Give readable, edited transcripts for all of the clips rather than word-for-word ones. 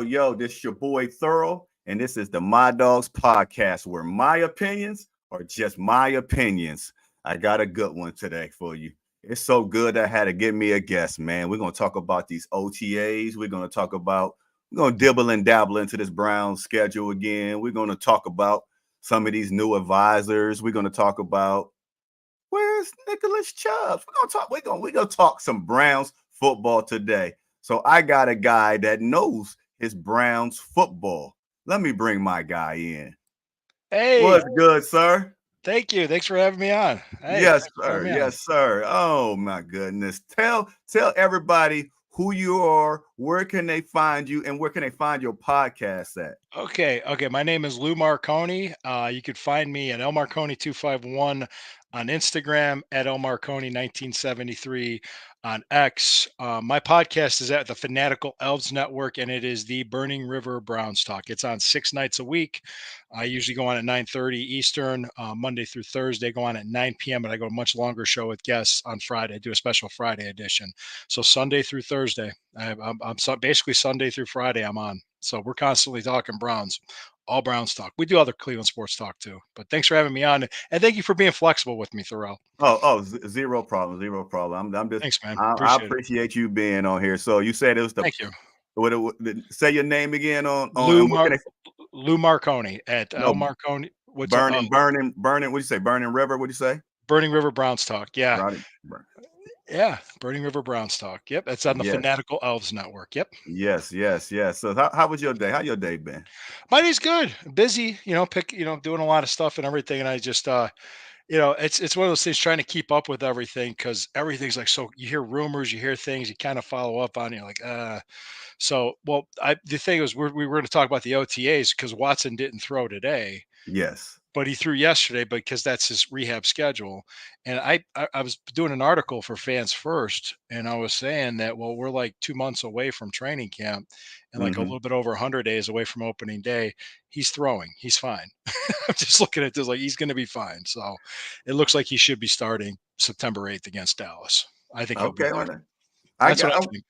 Yo, this is your boy Thorough, and this is the My Dogs Podcast, where my opinions are just my opinions. I got a good one today for you. It's so good I had to get me a guest, man. We're going to talk about these OTAs. We're going to dibble and dabble into this Browns schedule again. We're going to talk about some of these new advisors. We're going to talk about where's Nicholas Chubb. We're going to talk some Browns football today. So I got a guy that knows his Browns football. Let me bring my guy in. Hey. What's good, sir? Thank you. Thanks for having me on. Hey, yes, sir. Yes, sir. Oh, my goodness. Tell everybody who you are, where can they find you, and where can they find your podcast at? Okay. My name is Lou Marconi. You can find me at lmarconi251 on Instagram, at lmarconi1973 on X. My podcast is at the Fanatical Elves Network, and it is the Burning River Browns Talk. It's on 6 nights a week. I usually go on at 9:30 Eastern, Monday through Thursday, go on at 9 p.m., but I go a much longer show with guests on Friday. I do a special Friday edition. So Sunday through Thursday, I'm basically Sunday through Friday I'm on. So we're constantly talking Browns, all Browns talk. We do other Cleveland sports talk too, but thanks for having me on, and thank you for being flexible with me, Thorell. Zero problem. I'm just, thanks, man. I appreciate you being on here. So you said it was thank you. Say your name again on Lou Marconi at L Marconi. Burning. What do you say? Burning River. What do you say? Burning River Browns Talk. Yeah. Yeah, Burning River Browns talk. Yep, it's on the Yes, Fanatical Elves Network. Yep. yes, yes, yes. So how was your day? How your day been? My day's good. Busy, doing a lot of stuff and everything. And I just it's one of those things trying to keep up with everything because everything's like so you hear rumors, you hear things, you kind of follow up on it, you're like, the thing is we were going to talk about the OTAs because Watson didn't throw today, Yes. but he threw yesterday because that's his rehab schedule. And I was doing an article for Fans First, and I was saying that we're like 2 months away from training camp, and like a Hmm. little bit over 100 days away from opening day. He's throwing. He's fine. I'm just looking at this like he's going to be fine. So it looks like he should be starting September 8th against Dallas. I think he'll be Okay, there. well, I That's what I got. think.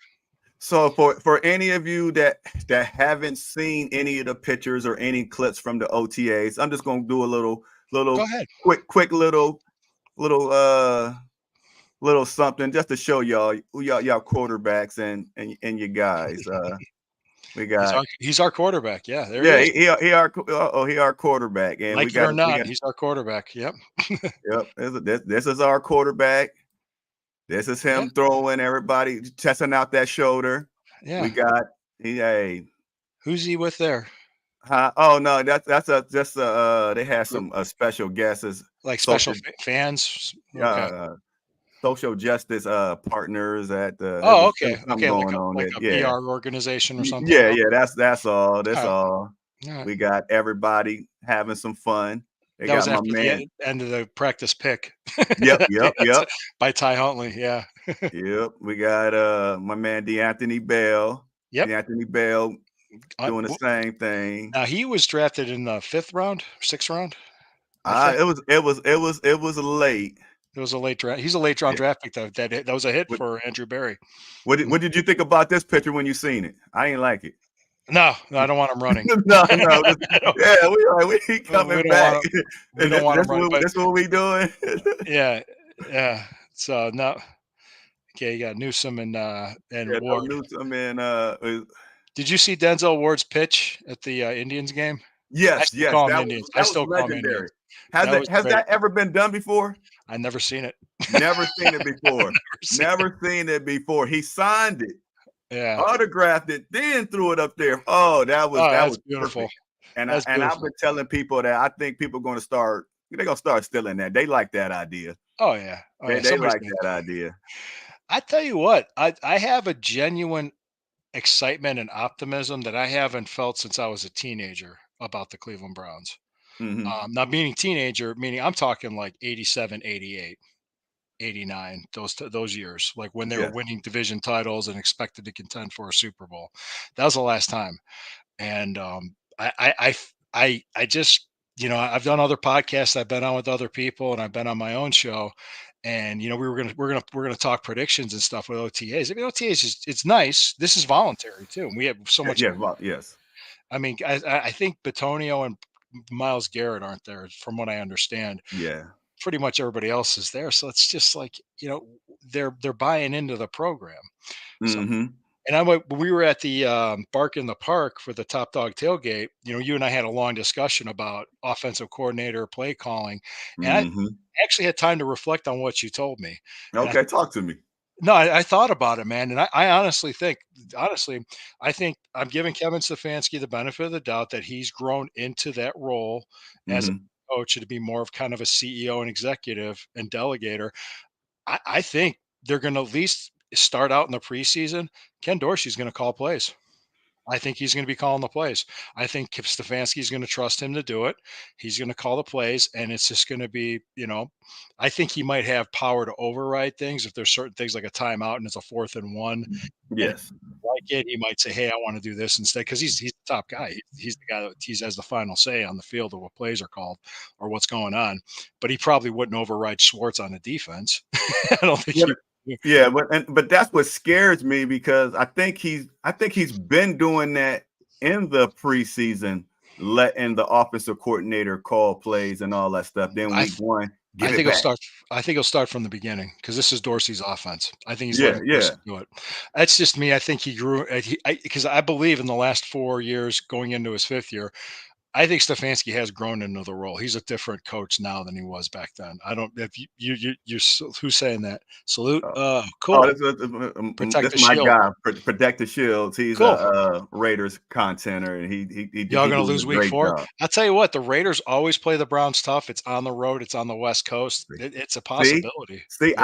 So for any of you that haven't seen any of the pictures or any clips from the OTAs, I'm just gonna do a Go little ahead. quick little little something just to show y'all who y'all quarterbacks and your guys. We got He's our quarterback. Yeah, there he yeah is. he our quarterback and Like it or not, he's our quarterback. Yep. yep this is our quarterback. This is Yeah. him throwing everybody testing out that shoulder. We Yeah. got a Who's he with there? Oh no, that's a just they had some special guesses, Like special social fans? Okay. uh social justice partners at Oh, there okay. was something Okay, going on like there. a Yeah. PR organization or something? Yeah, yeah, Okay. that's all. That's Alright, all. alright. We got everybody having some fun. They That was got my after the man. end of the practice pick. Yep, yep, That's yep, by Ty Huntley, yeah. yep. We got my man DeAnthony Bell. Yep. DeAnthony Bell Uh, doing the w same thing. Now he was drafted in the 5th round, 6th round, I Uh think. it was late. It was a late draft. He's a late round Yeah. draft pick, though. That was a hit for Andrew Berry. What did you think about this picture when you seen it? I ain't like it. No, no, I don't want him running. No, no, I don't yeah, we we coming don't back, want him we and don't want him running, but this what we doing. yeah, yeah. So, no. Okay, you got Newsom and Yeah, no Ward. Newsom and Did you see Denzel Ward's pitch at the Indians game? I yes, still yes, call them Indians. I that was still call them legendary. Indians. That was Has great. that ever been done before? I never seen it. Never seen it before. Never seen it. Never seen it before. He signed it, Yeah. autographed it, then threw it up there. Oh, Oh, that that's was beautiful. perfect. And That's I've beautiful. been telling people that I think people are going to start. They're gonna start stealing that. They like that idea. Oh, yeah. Oh, yeah. They Somebody's like gonna that idea. I tell you what, I have a genuine excitement and optimism that I haven't felt since I was a teenager about the Cleveland Browns. Hmm. Not meaning teenager, meaning I'm talking like 87, 88, 89, those years, like when they were Yes. winning division titles and expected to contend for a Super Bowl. That was the last time. And I just, I've done other podcasts. I've been on with other people, and I've been on my own show. And we're gonna talk predictions and stuff with OTAs. I mean, OTAs is it's nice. This is voluntary too. And we have so much. Yes. Well, yes. I mean, I think Batonio and Miles Garrett aren't there, from what I understand. Yeah. Pretty much everybody else is there, so it's just like they're buying into the program. So, Hmm. and when we were at the Bark in the Park for the Top Dog tailgate. You and I had a long discussion about offensive coordinator play calling, and I Hmm. actually had time to reflect on what you told me. And Okay, talk to me. no, I thought about it, man, and I honestly, I think I'm giving Kevin Stefanski the benefit of the doubt that he's grown into that role as a Hmm. coach to be more of kind of a CEO and executive and delegator. I think they're going to at least start out in the preseason. Ken Dorsey's going to call plays. I think he's going to be calling the plays. I think if Stefanski's going to trust him to do it, he's going to call the plays, and it's just going to be, I think he might have power to override things if there's certain things like a timeout and it's a 4th and 1, and Yes. like it, he might say, "Hey, I want to do this instead," because he's the top guy. He's the guy that has the final say on the field of what plays are called or what's going on. But he probably wouldn't override Schwartz on the defense. I don't think Yeah, he. yeah, but that's what scares me because I think he's been doing that in the preseason, letting the offensive coordinator call plays and all that stuff. Then I week one, I give it think he'll back. start. I think he'll start from the beginning because this is Dorsey's offense. I think he's Yeah, letting yeah. Dorsey do it. That's just me. I think he grew because I believe in the last 4 years, going into his 5th year, I think Stefanski has grown into the role. He's a different coach now than he was back then. I don't. If who's saying that? Salute. Uh, oh, Cool. Protect this the is my shield. guy, Protect the Shields. He's a Cool. Raiders contenter, and Y'all he gonna doing a lose week great 4? job. I'll tell you what, the Raiders always play the Browns tough. It's on the road, it's on the West Coast. It's a See, possibility. see,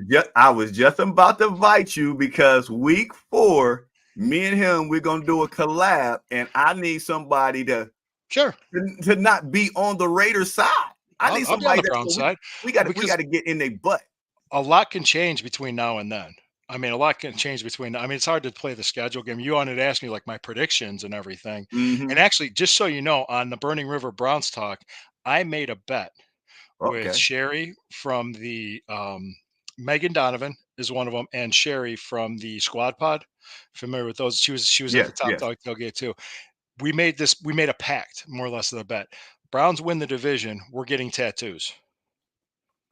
Yeah, I was just about to invite you because week 4, me and him, we're gonna do a collab, and I need somebody sure. to not be on the Raiders side. I need I'll be on somebody the Brown side we because got to get in their butt. a lot can change between now and then. I mean, a lot can change between. I mean, it's hard to play the schedule game. You wanted to ask me like my predictions and everything. And Hmm. actually, just so you know, on the Burning River Browns talk, I made a bet with Okay. Sherry from the Megan Donovan is one of them, and Sherry from the Squad Pod. Familiar with those? She was at the Yes. Top Yes. Dog Tailgate too. We made a pact, more or less, of the bet. Browns win the division, we're getting tattoos.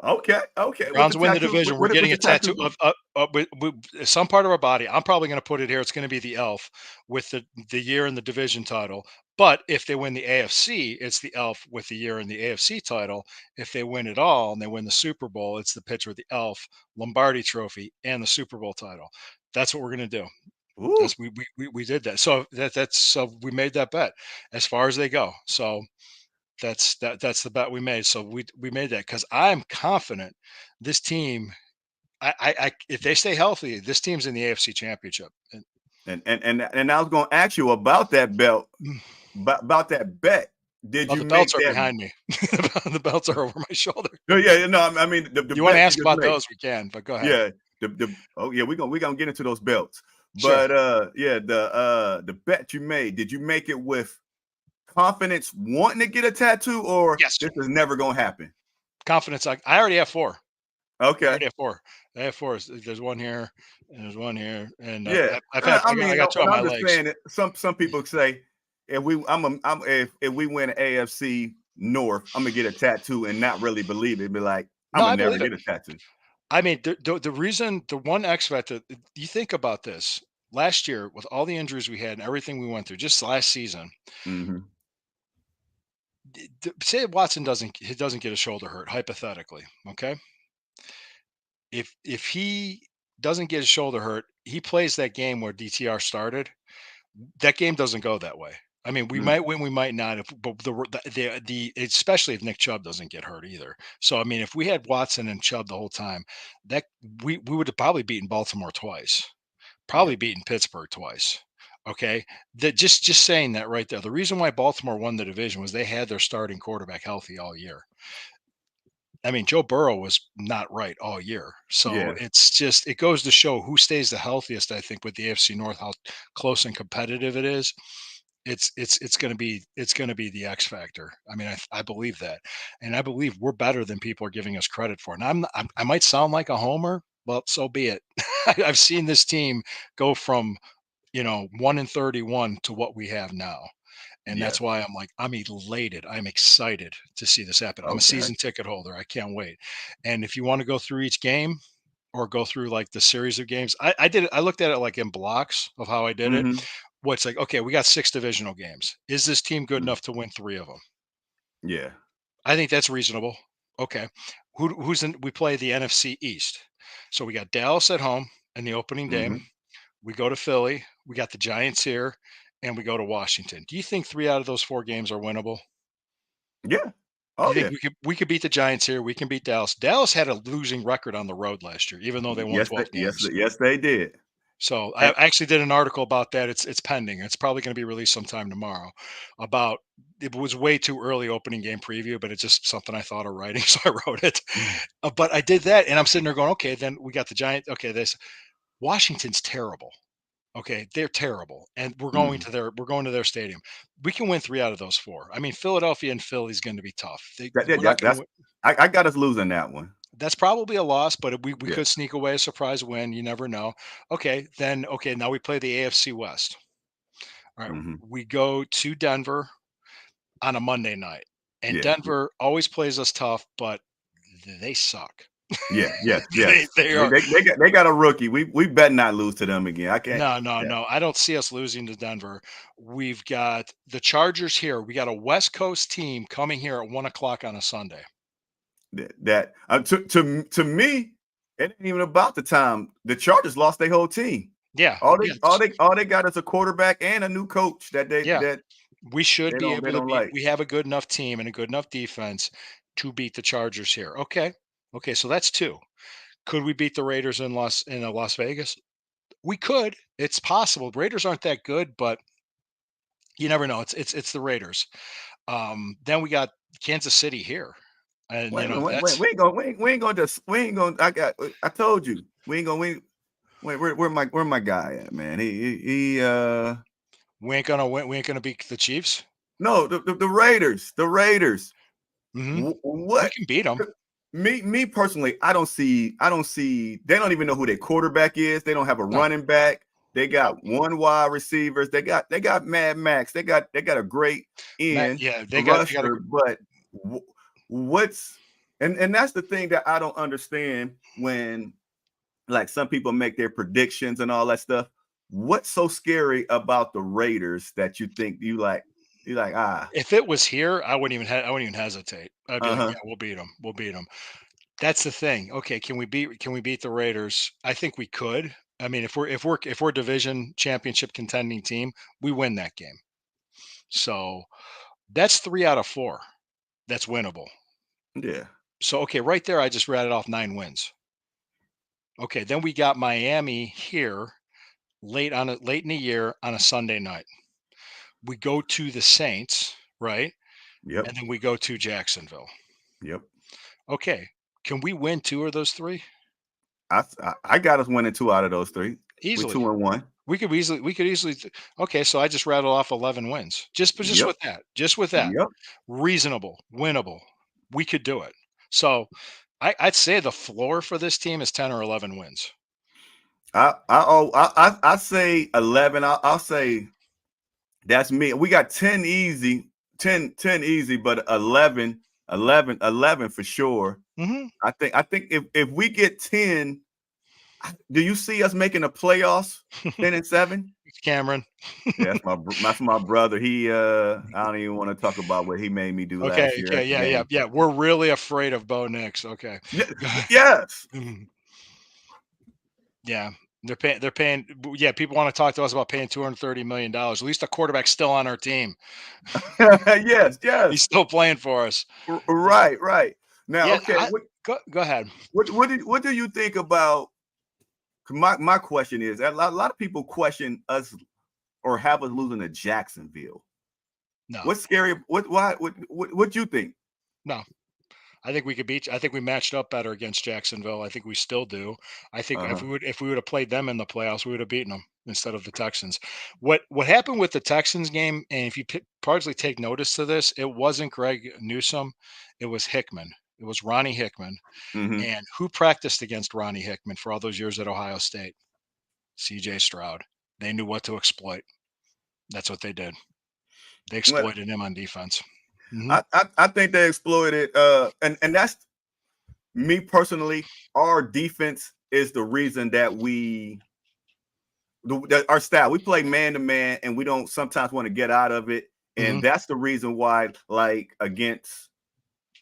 Okay. Okay. What the Browns win the tattoo? division. We're What getting the a tattoo tattoo going? with some part of our body. I'm probably going to put it here. It's going to be the elf with the year and the division title. But if they win the AFC, it's the elf with the year and the AFC title. If they win it all and they win the Super Bowl, it's the pitcher with the elf Lombardi Trophy and the Super Bowl title. That's what we're going to do. Ooh. That's we did that. So that's so we made that bet as far as they go. So that's the bet we made. So we made that because I'm confident this team. I if they stay healthy, this team's in the AFC Championship. And, And I was going to ask you about that belt, mm, about that bet. Did well, you the belts make are that? behind me. The belts are over my shoulder. No, yeah, no. I mean, the You want to bet you ask just about made. those? We can, but go ahead. Yeah. The oh yeah, we gonna get into those belts. Sure. But yeah, the bet you made. Did you make it with confidence, wanting to get a tattoo, or Yes. this is never gonna happen? Confidence. I already have four. I Okay. already have four. I have four. There's one here, and there's one here, and Yeah, I I got mean, two on and my I'm just legs. saying it. Some people say if we win AFC North, I'm gonna get a tattoo and not really believe it. Be like, I'm No, gonna I never believe it. get a tattoo. I mean, the reason, the one X factor, you think about this last year with all the injuries we had and everything we went through, just last season. Hmm. Say Watson doesn't get a shoulder hurt, hypothetically, okay? If he doesn't get his shoulder hurt, he plays that game where DTR started. That game doesn't go that way. I mean, we Mm. might win, we might not. If but the especially if Nick Chubb doesn't get hurt either. So I mean, if we had Watson and Chubb the whole time, that we would have probably beaten Baltimore twice, Yeah, probably beaten Pittsburgh twice. Okay, that just saying that right there. The reason why Baltimore won the division was they had their starting quarterback healthy all year. I mean, Joe Burrow was not right all year. So yeah, it's just, it goes to show who stays the healthiest, I think, with the AFC North, how close and competitive it is. It's going to be the X factor. I mean, I believe that. And I believe we're better than people are giving us credit for. And I might sound like a homer, well, so be it. I've seen this team go from, 1-31 to what we have now. And that's yes. why I'm like, I'm elated. I'm excited to see this happen. I'm a Okay. season ticket holder. I can't wait. And if you want to go through each game or go through like the series of games, I did it. I looked at it like in blocks of how I did it. Hmm. What's like, okay, we got 6 divisional games. Is this team good Mm. enough to win 3 of them? Yeah. I think that's reasonable. Okay. Who's in? We play the NFC East. So we got Dallas at home in the opening game. Hmm. We go to Philly. We got the Giants here, and we go to Washington. Do you think 3 out of those 4 games are winnable? Yeah. Do you Oh think yeah. we could beat the Giants here? We can beat Dallas. Dallas had a losing record on the road last year, even though they won 12 games. Yes, they did. So I And actually did an article about that. It's pending. It's probably going to be released sometime tomorrow. About it was way too early opening game preview, but it's just something I thought of writing, so I wrote it. But I did that, and I'm sitting there going, okay, then we got the Giants. Okay, this Washington's terrible. Okay, they're terrible, and Mhm. we're going to their stadium. We can win 3 out of those 4. I mean, Philadelphia and Philly's going to be tough. We're not going to That's win. I got us losing that one. That's probably a loss, but we Yeah. could sneak away a surprise win. You never know. Okay, now we play the AFC West. All right, Hmm. we go to Denver on a Monday night, and Yeah. Denver always plays us tough, but they suck. Yeah, yes, They, yes. they They, are. they, they got a rookie. We better not lose to them again. I can't. No, no, Yeah, no. I don't see us losing to Denver. We've got the Chargers here. We got a West Coast team coming here at 1 o'clock on a Sunday. that to me, it ain't even about the time. The Chargers lost their whole team. Yeah, All they yeah, all they all they got is a quarterback and a new coach that they yeah. that We should they be don't they able to don't beat. like. We have a good enough team and a good enough defense to beat the Chargers here. Okay, okay. So that's two. Could we beat the Raiders in Las Vegas? We could. It's possible. Raiders aren't that good, but you never know. It's the Raiders. Then we got Kansas City here, and Wait you a minute, know wait, that's we ain't gonna just we ain't gonna. I told you we ain't gonna win. Wait, where my guy at, man? He we ain't gonna win. We ain't gonna beat the Chiefs. no the Raiders Hmm. We What can beat them. me personally, I don't see they don't even know who their quarterback is. They don't have a No, running back. They no. got one wide receivers. They got Mad Max. They got a great Matt, end yeah, they got a. rusher, but what's and that's the thing that I don't understand when like some people make their predictions and all that stuff. What's so scary about the Raiders that you think you like If it was here, I wouldn't even hesitate. I'd be like, yeah, uh-huh. we'll beat them. We'll beat them. That's the thing. Okay, can we beat the Raiders? I think we could. I mean, if we're division championship contending team, we win that game. So that's 3 out of 4. That's winnable. Yeah. So okay, right there, I just rattled off 9 wins. Okay, then we got Miami here late in the year on a Sunday night. We go to the Saints, right? Yep. And then we go to Jacksonville. Yep. Okay, can we win 2 of those 3? I got us winning 2 out of those 3. We Easily. 2-1. We could easily okay, so I just rattled off 11 wins. Just Yep. with that. Just with that. Yep. Reasonable, winnable. We could do it. So I'd say the floor for this team is 10 or 11 wins. I say 11. I'll say that's me. We got 10 easy, 10 easy, but 11 for sure. Hmm. I think if we get 10, do you see us making the playoffs 10-7? Cameron. Yeah, that's my brother. He I don't even want to talk about what he made me do Okay, last year okay, at the yeah, yeah, game. yeah. We're really afraid of Bo Nix. Okay. Yes. Mhm. Yeah. They're paying yeah, people want to talk to us about paying $230 million. At least the quarterback's still on our team. Yes, He's yes. still playing for us. Yeah. Right, right. Now, Yeah, okay, go ahead. what do you think about my question is a lot of people question us or have us losing to Jacksonville. No. What's scary? What you think? No. I think we could beat. I think we matched up better against Jacksonville. I think we still do. I think Uh-huh. if we would have played them in the playoffs, we would have beaten them instead of the Texans. What happened with the Texans game? And if you partially take notice to this, it wasn't Greg Newsome, it was Hickman. It was Ronnie Hickman. Mm-hmm. And who practiced against Ronnie Hickman for all those years at Ohio State? C.J. Stroud. They knew what to exploit. That's what they did. They Well, exploited him on defense. Hmm. I think they exploited and that's me personally. Our defense is the reason that our style. We play man to man, and we don't sometimes want to get out of it, Hmm. and that's the reason why, like against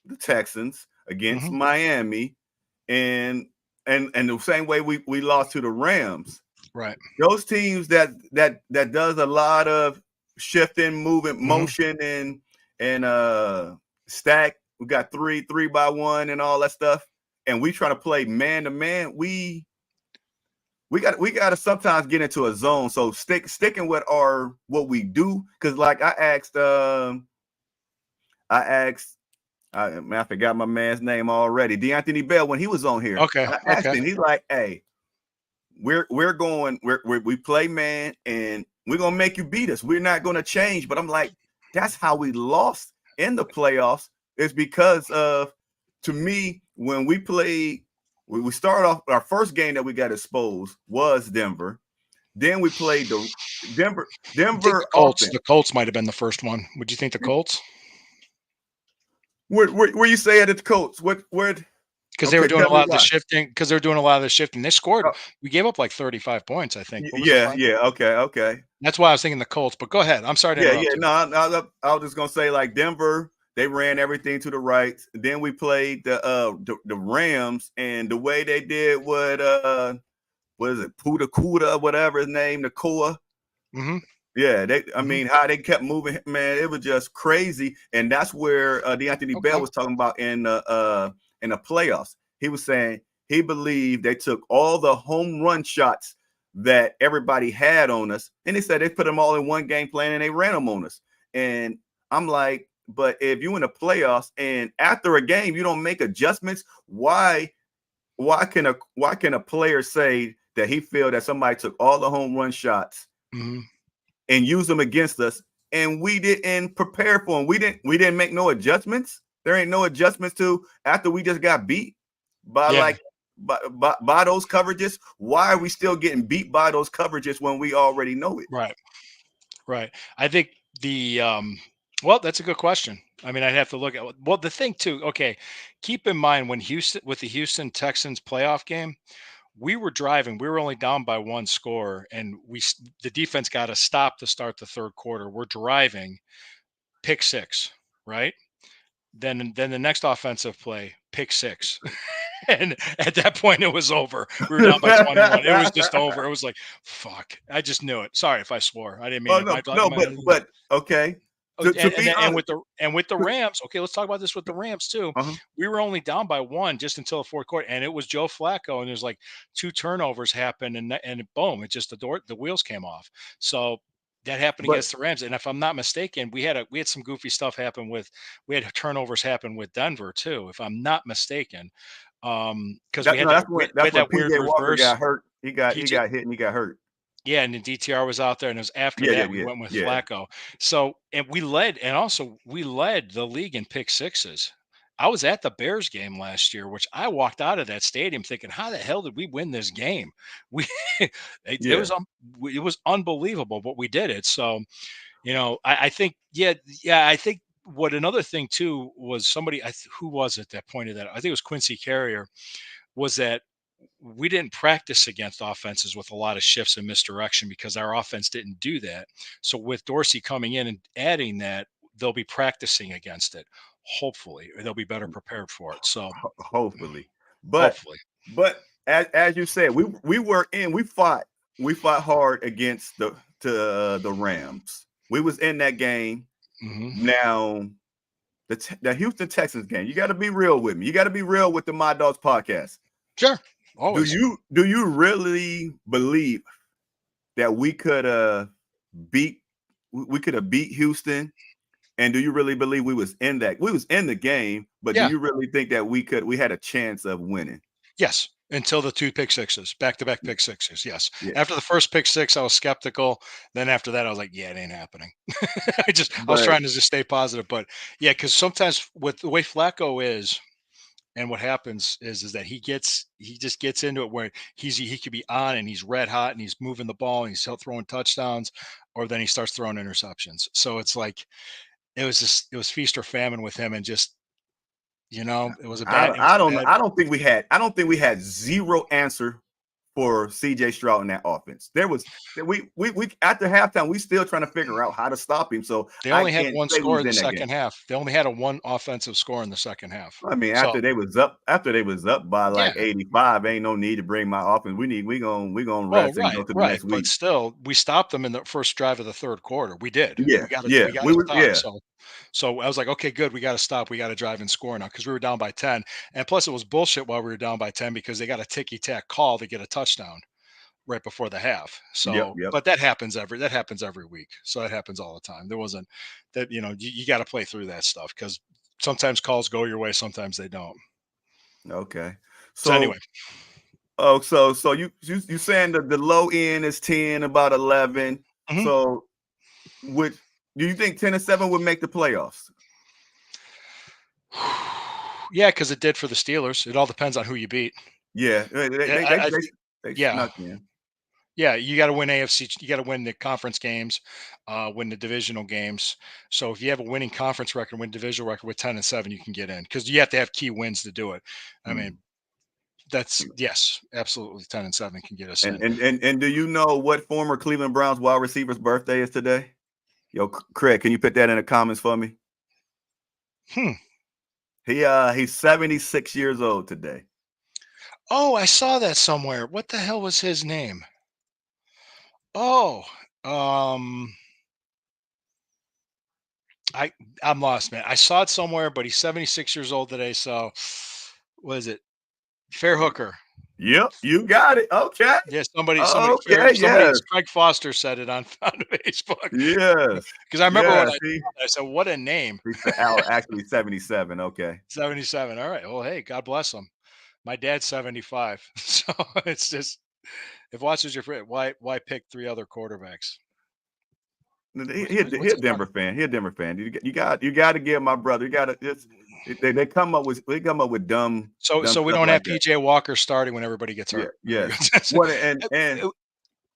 the Texans, against Hmm. Miami, and and the same way we lost to the Rams. Right. Those teams that does a lot of shifting, movement, Hmm. motion, and stack. We got three by one and all that stuff, and we try to play man to man. We got to sometimes get into a zone. So sticking with our what we do, because like I asked I forgot my man's name already. D'Anthony Bell when he was on here. Okay. I asked Okay. him. He's like, "Hey, we play man, and we're gonna make you beat us. We're not gonna change." But I'm like, that's how we lost in the playoffs. Is because of to me when we played. We started off our first game that we got exposed was Denver. Then we played the You think Denver offense. The Colts might have been the first one. Would you think the Colts? Where you say at the Colts? What? because they were Okay, doing tell a me lot of the why. shifting. Because they were doing a lot of the shifting. They scored. Oh, We gave up like 35 points, I think. What was the yeah, final? yeah. Okay, okay. That's why I was thinking the Colts. But go ahead. I'm sorry to Yeah, yeah. interrupt you. No, I was just gonna say like Denver, they ran everything to the right. Then we played the Rams, and the way they did what is it, Puda Kuda, whatever his name, Nakua. Hmm. Yeah, I Hmm. mean, how they kept moving, man, it was just crazy. And that's where Anthony Bell Okay. was talking about in the playoffs. He was saying he believed they took all the home run shots that everybody had on us, and he said they put them all in one game plan and they ran them on us. And I'm like, but if you in the playoffs and after a game you don't make adjustments, why can a player say that he feel that somebody took all the home run shots Hmm. and use them against us, and we didn't prepare for them? We didn't make no adjustments. There ain't no adjustments to after we just got beat by Yeah. like by those coverages. Why are we still getting beat by those coverages when we already know it? Right. Right. I think the well, that's a good question. I mean, I'd have to look at well the thing too. Okay, keep in mind when Houston with the Houston Texans playoff game, we were driving. We were only down by one score, and the defense got a stop to start the third quarter. We're driving, pick six, right? Then the next offensive play, pick six. And at that point, it was over. We were down by 21. It was just over. It was like, fuck. I just knew it. Sorry if I swore. I didn't mean Oh it. no, no, but okay. Oh, To be and honest, with the Rams, okay, let's talk about this with the Rams too. uh-huh. We were only down by one just until the fourth quarter, and it was Joe Flacco, and there's like two turnovers happened, and boom, it just the wheels came off. So that happened But against the Rams, and if I'm not mistaken, we had some goofy stuff happen with we had turnovers happen with Denver too, if I'm not mistaken, because that no, we that's had when that weird PJ Walker reverse. got hurt. He got He he just got hit and he got hurt. yeah, and the DTR was out there, and it was after Yeah, yeah, that we yeah, went with yeah. Flacco. So, and we led the league in pick sixes. I was at the Bears game last year, which I walked out of that stadium thinking, "How the hell did we win this game?" We it Yeah. was it was unbelievable, but we did it. So, I think yeah, I think what another thing too was somebody who was it that pointed that out? I think it was Quincy Carrier was that we didn't practice against offenses with a lot of shifts and misdirection because our offense didn't do that. So with Dorsey coming in and adding that, they'll be practicing against it. Hopefully, or they'll be better prepared for it. So Hopefully. But hopefully. as you said, we fought hard against the Rams. We was in that game. Hmm. Now the Houston Texans game. You got to be real with me. You got to be real with the My Dogs podcast. Sure. Do Always. you really believe that beat we could have beat Houston? And do you really believe we was in the game, but do Yeah. you really think that we had a chance of winning? Yes. Until the two pick sixes, back to back pick sixes. Yes. Yeah. After the first pick six, I was skeptical. Then after that, I was like, yeah, it ain't happening. I was But trying to just stay positive. But yeah, because sometimes with the way Flacco is, and what happens is that he just gets into it where he could be on and he's red hot and he's moving the ball and he's still throwing touchdowns, or then he starts throwing interceptions. So it's like it was feast or famine with him, and just it was a bad. I don't think we had zero answer for CJ Stroud in that offense. There was we after halftime we still trying to figure out how to stop him. So They I only had can't one say we score was in the in that game. second half. They only had a one offensive score in the second half. I mean, So after they was up by yeah. like 85, ain't no need to bring my offense. We gonna Oh, rest and right, go to the right. next But week. still, we stopped them in the first drive of the third quarter. We did. Yeah, yeah. We got We to were stop. yeah. So I was like, okay, good. We got to stop. We got to drive and score now because we were down by 10. And plus, it was bullshit while we were down by 10 because they got a ticky tack call to get a touchdown right before the half. Yep, So, yep. but that happens every week. So that happens all the time. There wasn't that you got to play through that stuff because sometimes calls go your way, sometimes they don't. Okay. So anyway, So so you saying that the low end is 10, about 11. mhm. So would do you think 10-7 would make the playoffs? Yeah, because it did for the Steelers. It all depends on who you beat. Yeah, Yeah, I think. they Yeah, snuck in. yeah, you got to win AFC. You got to win the conference games, win the divisional games. So if you have a winning conference record, win divisional record with 10-7, you can get in because you have to have key wins to do it. I Hmm. mean, Yes, absolutely. 10-7 can get us in. And do you know what former Cleveland Browns wide receiver's birthday is today? Yo, Craig, can you put that in the comments for me? Hmm. He's 76 years old today. Oh, I saw that somewhere. What the hell was his name? Oh, um, I I'm lost, man. I saw it somewhere, but he's 76 years old today. So, what is it? Fair Hooker. Yep, you got it. Okay. Yeah, somebody Okay, somebody yes. Craig Foster said it on on Facebook. Yes. Because I remember when Yes. I saw that, I said, "What a name." Actually 77. Okay. 77. All right. Well, hey, God bless him. My dad's 75. So it's just if Watson's your friend, why pick three other quarterbacks? He What's a he done? Denver fan. He a Denver fan. You got to give my brother. You got to just they come up with dumb So we stuff don't have like that. PJ Walker starting when everybody gets Yeah. hurt. There we go. Yes. What and Uh,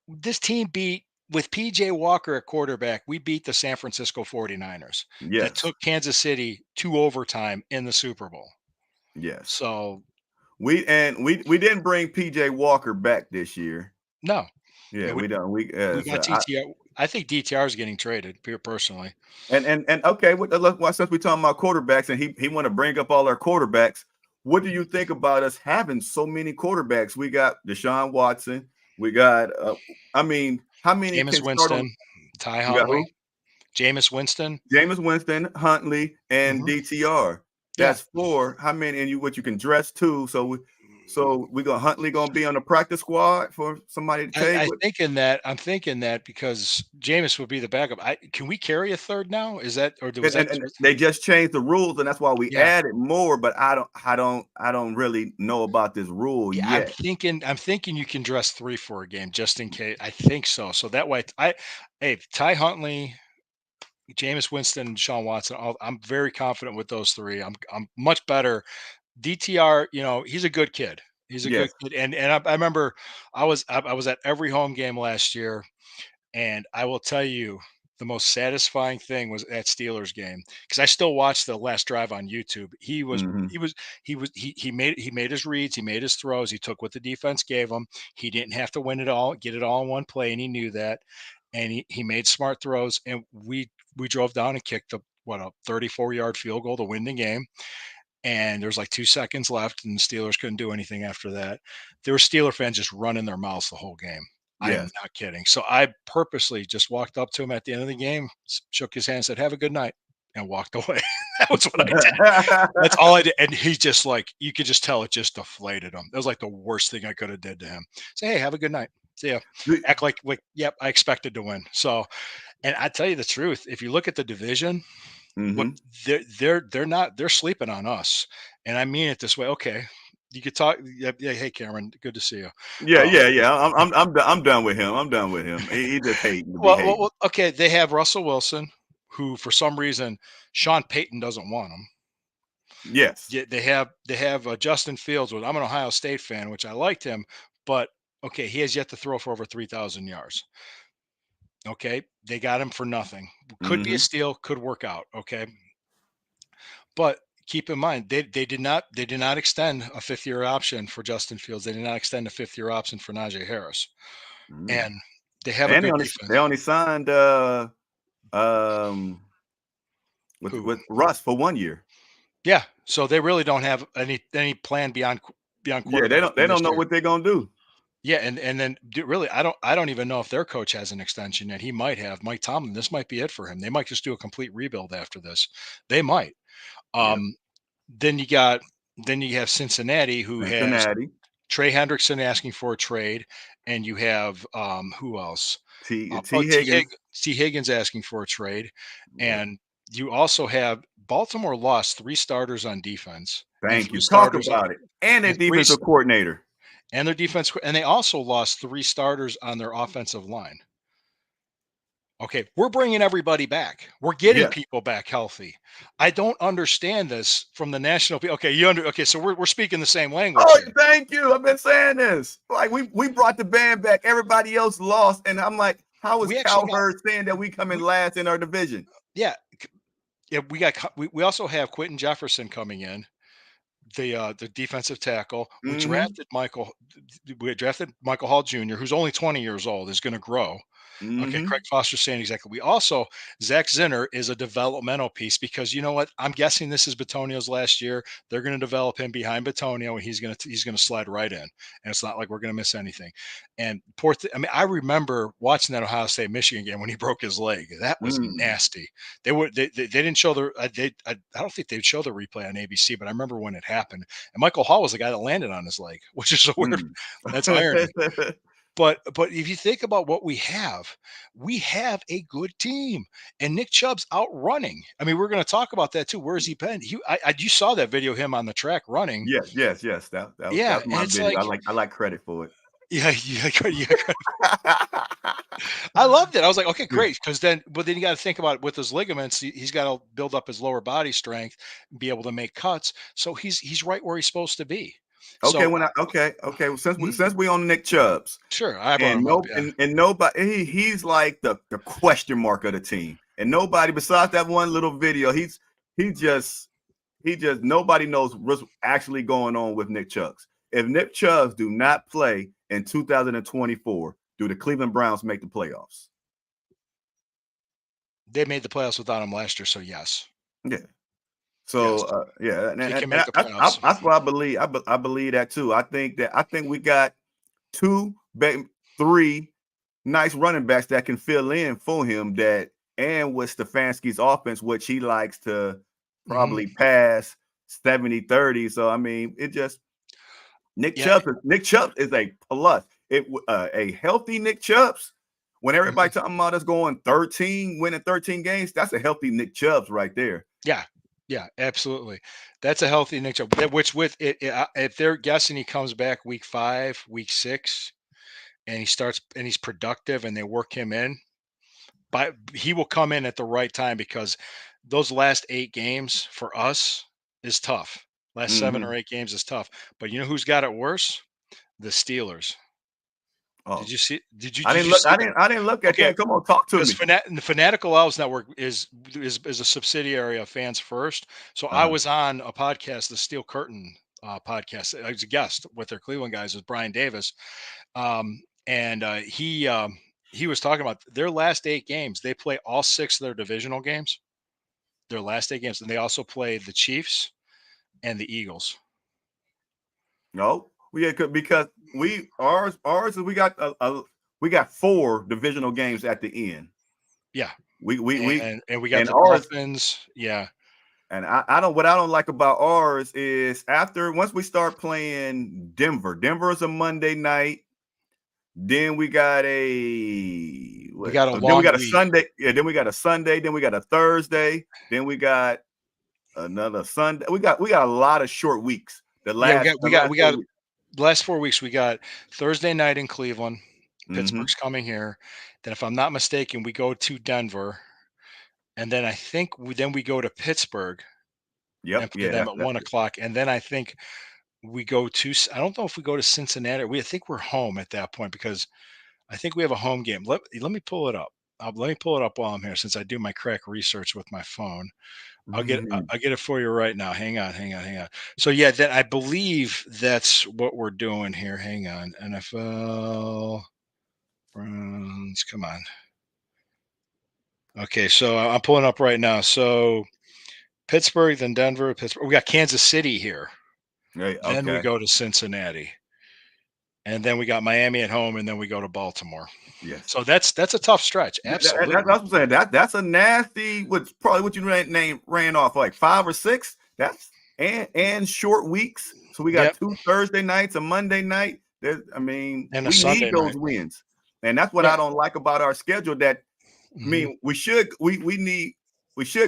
this team beat with PJ Walker at quarterback, we beat the San Francisco 49ers that yes. took Kansas City to overtime in the Super Bowl. Yes. So We didn't bring PJ Walker back this year. no, Yeah, and we we don't. we So got TTR. I think DTR is getting traded, personally. and okay, since we talking about quarterbacks and he want to bring up all our quarterbacks, what do you think about us having so many quarterbacks? We got Deshaun Watson. We got I mean, how many Jameis can start on? Winston, Ty We got Huntley, who? Jameis Winston. Jameis Winston, Huntley, and Mhm. DTR. Yeah, That's four. How many? And you can dress two. So we gonna Huntley gonna be on the practice squad for somebody to take. I'm thinking that because Jameis would be the backup. Can we carry a third now? Is that or was and, that? and, and they just changed the rules, and that's why we Yeah, added more. But I don't really know about this rule yeah. yet. I'm thinking you can dress three for a game just in case. I think so. So that way, hey, Ty Huntley, Jameis Winston, and Deshaun Watson. I'm very confident with those three. I'm much better. DTR, he's a good kid. He's a good Yes. kid, and I remember I was at every home game last year. And I will tell you, the most satisfying thing was that Steelers game because I still watch the last drive on YouTube. Hmm. He made his reads, he made his throws, he took what the defense gave him. He didn't have to win it all, get it all in one play, and he knew that. And he made smart throws, and we drove down and kicked a 34-yard field goal to win the game. And there's like 2 seconds left, and the Steelers couldn't do anything after that. There were Steeler fans just running their mouths the whole game. I am Yes. not kidding. So I purposely just walked up to him at the end of the game, shook his hand, said, "Have a good night," and walked away. That was what I did. That's all I did. And he just like, you could just tell it just deflated him. That was like the worst thing I could have did to him. Say, "Hey, have a good night. See ya." Act like, yep, I expected to win. So, and I tell you the truth, if you look at the division, what Hmm. they're sleeping on us, and I mean it this way. Okay, you could talk. Yeah, yeah, hey Cameron, good to see you. Yeah, Um, yeah, yeah. I'm done with him. I'm done with him. He just hating to be hating. okay, they have Russell Wilson, who for some reason Sean Payton doesn't want him. Yes. Yeah, they have Justin Fields. I'm an Ohio State fan, which I liked him, but okay, he has yet to throw for over 3,000 yards. Okay, they got him for nothing. Could be a Hmm. steal, could work out. Okay, but keep in mind they did not extend a fifth year option for Justin Fields. They did not extend a fifth year option for Najee Harris, Mm. and they have a And good they defense. only signed um Who? with Russ for 1 year. Yeah. So they really don't have any plan beyond Yeah, quarterback they play this don't know year. what they're gonna do. Yeah, and then really, I don't even know if their coach has an extension yet. He might have Mike Tomlin. This might be it for him. They might just do a complete rebuild after this. They might. Yep. Um, then you got then you have Cincinnati, who has Cincinnati, Trey Hendrickson asking for a trade, and you have who else? T Higgins. T. Higgins asking for a trade, Yep. and you also have Baltimore lost three starters on defense and Thank three you. Talk starters about it. And their and three defensive coordinator. and their defense, and they also lost three starters on their offensive line. Okay, we're bringing everybody back. We're getting Yes. people back healthy. I don't understand this from the national. Okay, okay. So we're speaking the same language Oh, here. thank you. I've been saying this. Like we brought the band back. Everybody else lost, and I'm like, how is We actually got Cowherd saying that we come in we last in our division? yeah, yeah. We also have Quentin Jefferson coming in. the defensive tackle. Mhm. We drafted Michael Hall Jr., who's only 20 years old, is going to grow. Okay, Mhm. Craig Foster's saying exactly. We also Zach Zinner is a developmental piece because you know what? I'm guessing this is Batonio's last year. They're going to develop him behind Batonio, and he's going to slide right in. And it's not like we're going to miss anything. And I mean, I remember watching that Ohio State Michigan game when he broke his leg. That was Mm. nasty. They didn't show the I don't think they'd show the replay on ABC, but I remember when it happened. And Michael Hall was the guy that landed on his leg, which is so weird. Mm. That's irony. But if you think about what we have a good team, and Nick Chubb's outrunning. I mean, we're going to talk about that too. Where's he been? You saw that video of him on the track running. Yes, yes, yes. Yeah, That's and my it's video. like, I like credit for it. yeah, yeah. I loved it. I was like, okay, great, because then you got to think about it with his ligaments. He's got to build up his lower body strength, and be able to make cuts. So he's right where he's supposed to be. Okay, So okay. Well, mhm, since we on Nick Chubbs, sure, I brought and him up. Yeah, nobody, he's like the question mark of the team, and nobody besides that one little video, he just nobody knows what's actually going on with Nick Chubbs. If Nick Chubbs do not play in 2024, do the Cleveland Browns make the playoffs? they made the playoffs without him last year. So yes, Yeah. yes, So yeah, they can and make the playoffs. that's what I believe. I believe that too. I think we got two, three nice running backs that can fill in for him. That and with Stefanski's offense, which he likes to Mhm. probably pass 70-30. So I mean, it just Yeah. Nick Chubb is a plus. A healthy Nick Chubbs. When everybody Mhm. talking about us going 13, winning 13 games, that's a healthy Nick Chubbs right there. Yeah. Yeah, absolutely. That's a healthy Nick Chubb. Which with if they're guessing he comes back week 5, week 6, and he's productive and they work him in, but he will come in at the right time because those last 8 games for us is tough. Last 7 or Mm-hmm. 8 games is tough. But you know who's got it worse? The Steelers. Oh, Did you see that? I didn't look at Okay, that. Come on, talk to because me. The Fanatical Elves Network is a subsidiary of Fans First. So I Uh-huh. was on a podcast, the Steel Curtain podcast. I was a guest with their Cleveland guys with Brian Davis, and he was talking about their last 8 games. They play all 6 of their divisional games. Their last 8 games, and they also play the Chiefs and the Eagles. No, because ours is we got 4 divisional games at the end. Yeah, We and we got and the ours Dolphins. Yeah, and I don't what I don't like about ours is after once we start playing Denver. Denver is a Monday night. Then we got we got a then we long got a week. Sunday. Yeah, then we got a Sunday. Then we got a Thursday. Then we got another Sunday. We got a lot of short weeks. Yeah, The last we 4 got weeks. the last 4 weeks. We got Thursday night in Cleveland. Mm-hmm. Pittsburgh's coming here. Then, if I'm not mistaken, we go to Denver, and then I think we go to Pittsburgh and Yep. play Yeah, them at that's 1 o'clock, and then I think we go to. I don't know if we go to Cincinnati. I think we're home at that point because I think we have a home game. Let me pull it up. Let me pull it up while I'm here, since I do my crack research with my phone. it. I'll get it for you right now. Hang on. So yeah, then I believe that's what we're doing here. Hang on. NFL Browns. Come on. Okay, so I'm pulling up right now. So Pittsburgh, then Denver, Pittsburgh. We got Kansas City here. Hey, Then we okay. go to Cincinnati. And then we got Miami at home, and then we go to Baltimore. Yes. So that's a tough stretch. That's Absolutely. what I'm saying. That's a nasty. What's probably what you ran off like 5 or 6. That's and short weeks. So we got Yep. 2 Thursday nights, a Monday night. I mean, And a we need Sunday night. those wins, and that's what Yeah. I don't like about our schedule. That I Mhm. mean, we should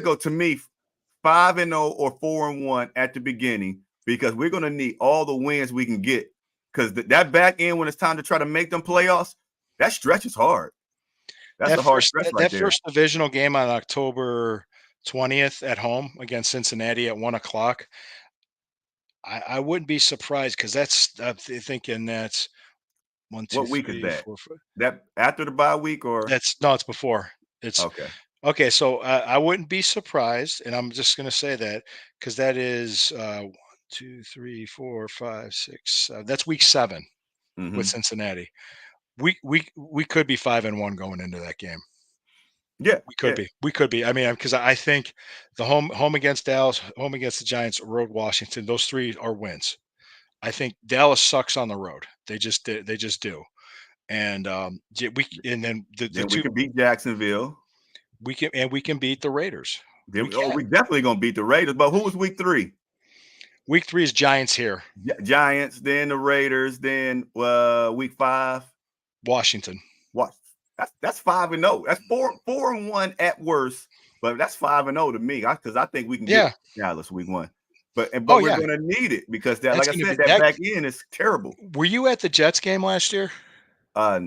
go to me 5-0 or 4-1 at the beginning because we're going to need all the wins we can get. Because that back end, when it's time to try to make them playoffs, that stretch is hard. That's a hard stretch right That there. first divisional game on October 20th at home against Cincinnati at 1 o'clock. I wouldn't be surprised because thinking that's one, two, What week is three, that? four, five. That after the bye week or That's no, it's before. It's okay? okay. So I wouldn't be surprised, and I'm just going to say that because that is 1, 2, 3, 4, 5, 6, 7. That's week 7 with Mm-hmm. Cincinnati. We could be 5-1 going into that game. Yeah, We could yeah. be. We could be. I mean, because I think the home against Dallas, home against the Giants, road Washington, those 3 are wins. I think Dallas sucks on the road. They just do. And and then the Then we 2 can beat Jacksonville. we can beat the Raiders. We We can. definitely gonna beat the Raiders. But who was week 3? Week 3 is Giants here, Giants, then the Raiders, then week 5. Washington. What? That's 5-0. That's 4-1 at worst, but that's 5-0 to me. Because I think we can get Yeah. Dallas week 1. But Oh we're yeah. gonna need it because that, That's like I gonna be said, that that. back end is terrible. Were you at the Jets game last year? Uh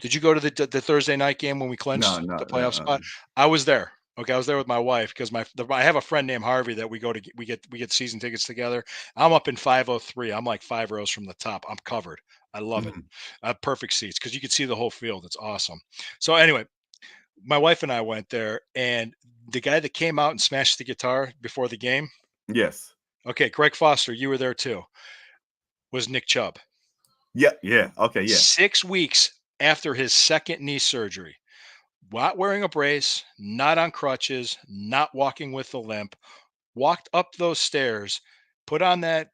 Did you go to the Thursday night game when we no, clinched no, the no. playoff spot? I was there. Okay, I was there with my wife because I have a friend named Harvey that we get season tickets together. I'm up in 503. I'm like 5 rows from the top. I'm covered. I love it. Mhm. I have perfect seats because you can see the whole field. It's awesome. So anyway, my wife and I went there, and the guy that came out and smashed the guitar before the game. Yes. Okay, Greg Foster, you were there too. Was Nick Chubb. Yeah, yeah. Okay, yeah. 6 weeks after his second knee surgery, not wearing a brace, not on crutches, not walking with a limp, walked up those stairs, put on that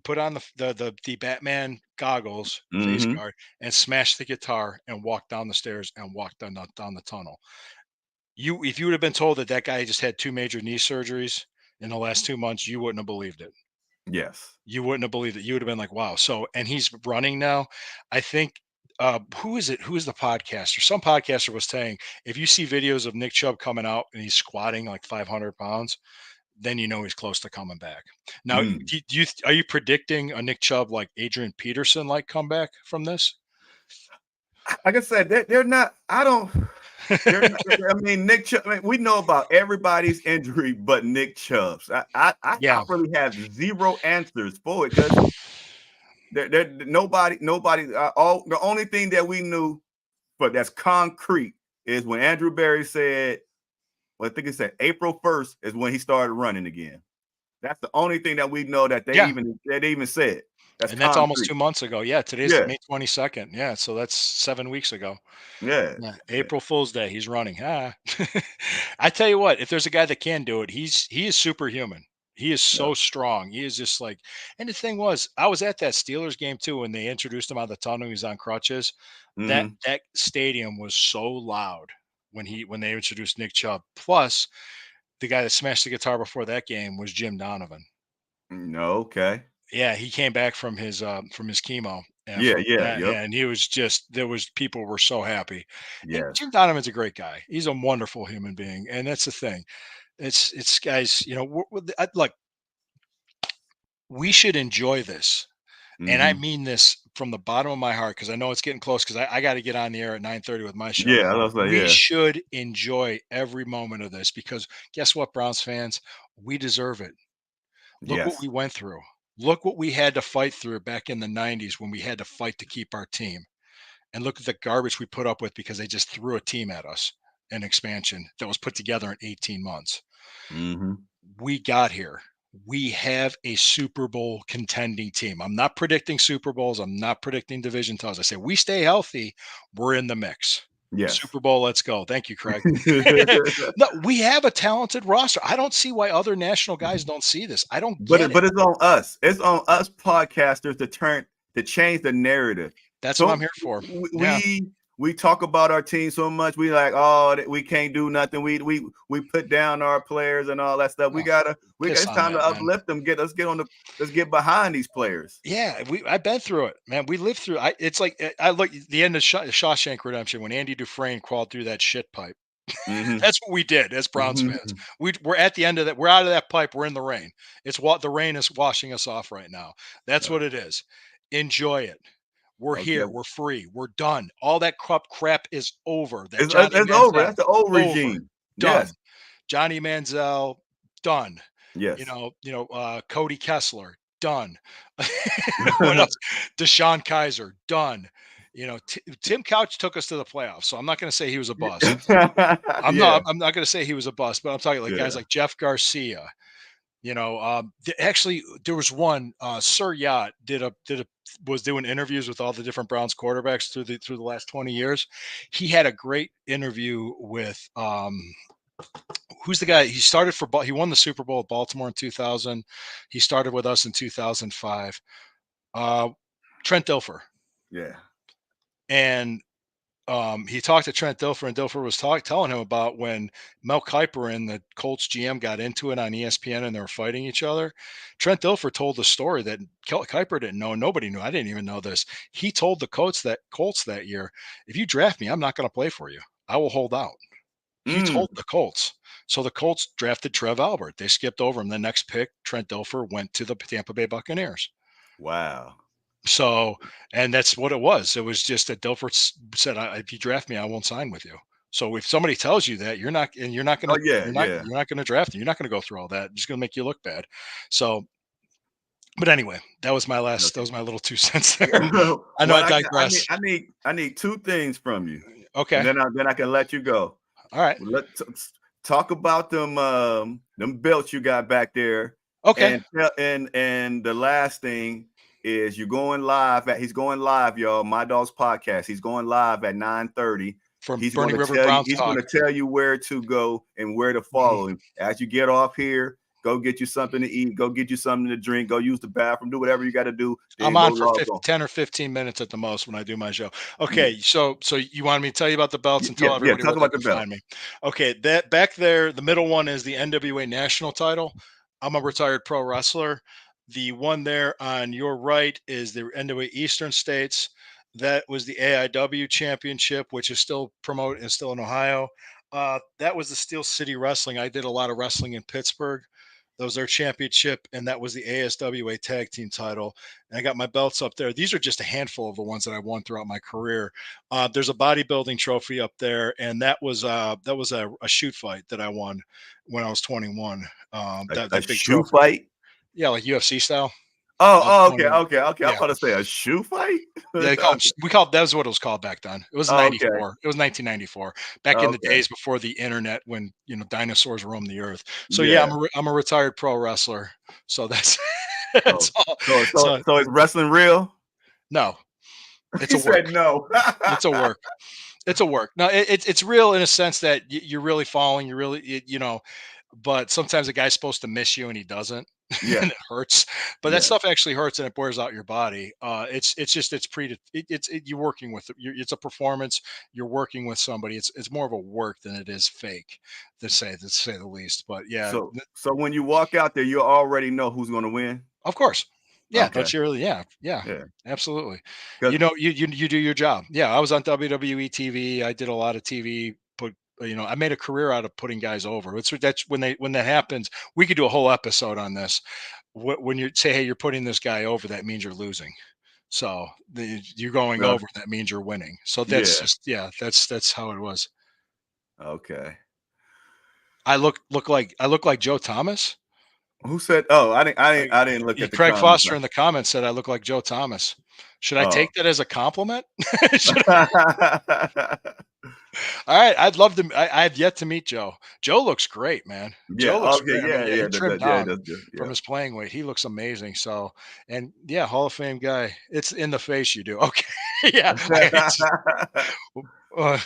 put on the Batman goggles, face Mm-hmm. guard, and smashed the guitar and walked down the stairs and walked down the tunnel. If you would have been told that that guy just had 2 major knee surgeries in the last 2 months, you wouldn't have believed it. Yes. You wouldn't have believed it. You would have been like, "Wow." So, and he's running now. I think who is it? Who is the podcaster? Some podcaster was saying if you see videos of Nick Chubb coming out and he's squatting like 500 pounds, then you know he's close to coming back. Now, Mm. are you predicting a Nick Chubb like Adrian Peterson like comeback from this? Like I said, they're not. I don't. They're not, I mean, Nick Chubb. I mean, we know about everybody's injury, but Nick Chubb's. I Yeah. really have zero answers for it because nobody. All the only thing that we knew, but that's concrete, is when Andrew Berry said, well, I think he said April 1st is when he started running again. That's the only thing that we know that Yeah. they even said. That's And that's almost concrete. 2 months ago. Yeah, today's Yeah, May 22nd. Yeah, so that's 7 weeks ago. yeah, Yeah, yeah, April Fool's Day, he's running. I tell you what, if there's a guy that can do it, he is superhuman. He is yeah. so strong. He is just like, and the thing was, I was at that Steelers game too when they introduced him out of the tunnel. He was on crutches. Mm-hmm. That stadium was so loud when they introduced Nick Chubb. Plus, the guy that smashed the guitar before that game was Jim Donovan. No, okay. Yeah, he came back from his chemo, Yeah, yeah, yep. and he was just there was people were so happy. And Yes. Jim Donovan's a great guy. He's a wonderful human being, and that's the thing. It's guys, you know, look, we should enjoy this, and I Mm-hmm. mean this from the bottom of my heart because I know it's getting close because I got to get on the air at 9:30 with my show. Yeah, I was like, We yeah. should enjoy every moment of this because guess what, Browns fans, we deserve it. Look what Yes. we went through. Look what we had to fight through back in the 90s when we had to fight to keep our team. And look at the garbage we put up with because they just threw a team at us, an expansion that was put together in 18 months. Mm-hmm. We got here. We have a Super Bowl contending team. I'm not predicting Super Bowls. I'm not predicting division titles. I say we stay healthy, we're in the mix. Yes. Super Bowl, let's go. Thank you, Craig. No, we have a talented roster. I don't see why other national guys don't see this. I don't get it. But it's on us. It's on us podcasters to change the narrative. That's what I'm So here for. we Yeah. we, we talk about our team so much. We like, oh, we can't do nothing. We put down our players and all that stuff. Oh, We got piss it's on time to that, man. uplift them. Let's get behind these players. Yeah, I've been through it, man. We lived through. It's like I look the end of Shawshank Redemption when Andy Dufresne crawled through that shit pipe. Mm-hmm. That's what we did as Browns fans. Mm-hmm. We're at the end of that. We're out of that pipe. We're in the rain. It's what the rain is washing us off right now. That's what it is. Enjoy it. We're Okay. here. We're free. We're done. All that crap is over. That Johnny It's over. Manziel That's the old over, regime. done. Yes. Johnny Manziel done. Yes. Cody Kessler done. What else? Deshaun Kaiser done. Tim Couch took us to the playoffs, so I'm not going to say he was a bust. Yeah. I'm not going to say he was a bust, but I'm talking like guys Yeah. like Jeff Garcia, Actually, there was one. Sir Yacht was doing interviews with all the different Browns quarterbacks through the last 20 years. He had a great interview with who's the guy? He won the Super Bowl with Baltimore in 2000. He started with us in 2005. Uh, Trent Dilfer, Yeah. and he talked to Trent Dilfer, and Dilfer was telling him about when Mel Kiper and the Colts GM got into it on ESPN and they were fighting each other. Trent Dilfer told the story that Kiper didn't know. Nobody knew. I didn't even know this. He told the Colts that year, if you draft me, I'm not going to play for you. I will hold out. He Mm. told the Colts. So the Colts drafted Trev Albert. They skipped over him. The next pick, Trent Dilfer, went to the Tampa Bay Buccaneers. Wow. So, and that's what it was. It was just that Dilfer said, "If you draft me, I won't sign with you." So if somebody tells you that, you're not Oh gonna, yeah, yeah. you're not gonna draft him. You're not gonna go through all that. It's just gonna make you look bad. So, but anyway, that was that Okay. was my little 2 cents there. I know Well, I digress. I need two things from you, and Okay. then I can let you go. All right. Well, talk about them belts you got back there, Okay. and the last thing is he's going live, y'all. My Dog's podcast. He's going live at 9:30. From Burning River Browns He's going talk. to tell you where to go and where to follow him. As you get off here, go get you something to eat, go get you something to drink, go use the bathroom, do whatever you got to do. I'm Then go on for log on. 10 or 15 minutes at the most when I do my show. Yeah, Okay, so you wanted me to tell you about the belts and yeah, tell yeah. everybody Talk where they about the can belt. find me. Okay, that back there, the middle one is the NWA national title. I'm a retired pro wrestler. The one there on your right is the NWA Eastern States. That was the AIW championship, which is still promoted and still in Ohio. That was the Steel City Wrestling. I did a lot of wrestling in Pittsburgh. That was their championship, and that was the ASWA tag team title. And I got my belts up there. These are just a handful of the ones that I won throughout my career. There's a bodybuilding trophy up there, and that was a shoot fight that I won when I was 21. A That big shoe trophy, fight. yeah, like UFC style. I was Oh, okay, 21. okay, okay. I'm Yeah, about to say a shoe fight. yeah, they call them, we called that was what it was called back then. It was Okay, 94. It was 1994, back in the okay, days before the internet, when dinosaurs roamed the earth. So yeah, yeah. I'm a retired pro wrestler. So that's Oh, that's all. So so is wrestling real? no, it's He a work. said no. It's a work. It's a work. No, it's real in a sense that you're really falling. You're really but sometimes a guy's supposed to miss you and he doesn't, Yeah, and it hurts. But that yeah. stuff actually hurts and it wears out your body. It's just you're working with it's a performance. You're working with somebody. It's more of a work than it is fake, to say the least. But yeah, So when you walk out there, you already know who's going to win. of course. Yeah, Okay, don't you really? Yeah, yeah, yeah. absolutely. Because You do your job. Yeah, I was on WWE TV. I did a lot of TV. I made a career out of putting guys over. That's when that happens. We could do a whole episode on this. When you say, "Hey, you're putting this guy over," that means you're losing. So you're going over. That means you're winning. So that's yeah. just that's how it was. Okay. I look like Joe Thomas. Who said? Oh, Uh, I didn't look at the Craig comments. Foster in the comments said I look like Joe Thomas. Should I Oh. take that as a compliment? All right, I'd love to. I've yet to meet Joe. Joe looks great, man. Yeah. Joe looks Okay. great. I mean, Yeah. yeah, Yeah. he trimmed Yeah. down That's good. from Yeah. his playing weight. He looks amazing. So, and yeah, Hall of Fame guy. It's in the face. You do okay. Yeah. Uh,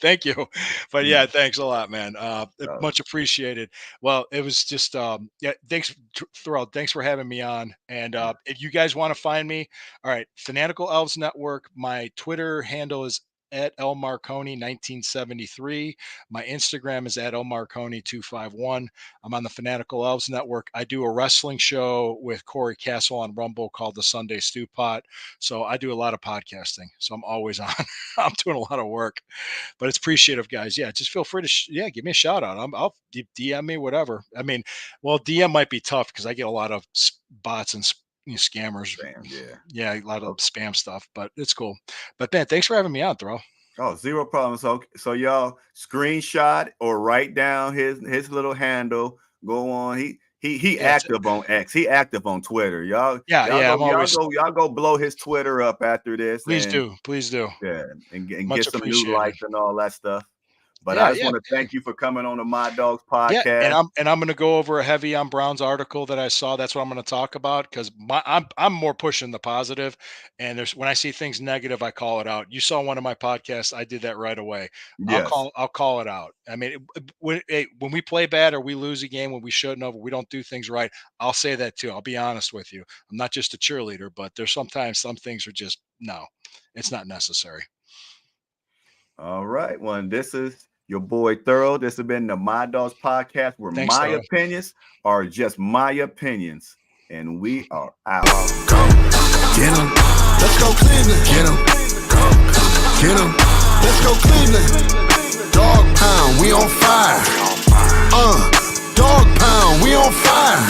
Thank you. But yeah, thanks a lot, man. Oh, Much appreciated. Well, it was just yeah, thanks Thrilled. Thanks for having me on. And if you guys want to find me, all right, Fanatical Elves Network, my Twitter handle is at El Marconi 1973. My Instagram is at El Marconi 251. I'm on the Fanatical Elves Network. I do a wrestling show with Corey Castle on Rumble called the Sunday Stew Pot. So I do a lot of podcasting. So I'm always on. I'm doing a lot of work, but it's appreciative, guys. Yeah, just feel free to give me a shout out. I'll DM me, whatever. I mean, well, DM might be tough because I get a lot of bots and scammers. damn. Yeah. Yeah, a lot of Oh, spam stuff, but it's cool. But man, thanks for having me on, Throw. oh, zero problem. So y'all screenshot or write down his little handle. Go on. He Yeah, active on X. He active on Twitter. yeah. I'm always Y'all go blow his Twitter up after this please and do, please do. yeah and Much get some new likes appreciated. and all that stuff. But I Yeah, just yeah. want to thank you for coming on the My Dogs Yeah, podcast. and I'm going to go over a heavy on Brown's article that I saw. That's what I'm going to talk about because I'm more pushing the positive, and there's when I see things negative, I call it out. You saw one of my podcasts, I did that right away. Yes. I'll call it out. I mean, when we play bad or we lose a game when we shouldn't have, or we don't do things right, I'll say that too. I'll be honest with you. I'm not just a cheerleader, but there's sometimes some things are just no, it's not necessary. All right. Well, this is your boy Thorough. This has been the My Dogs podcast, where Thanks, my though. opinions are just my opinions, and we are out. Go, get 'em. Let's go Cleveland. Get 'em. Get 'em. Let's go Cleveland. Dog pound, we on fire. Dog pound, we on fire.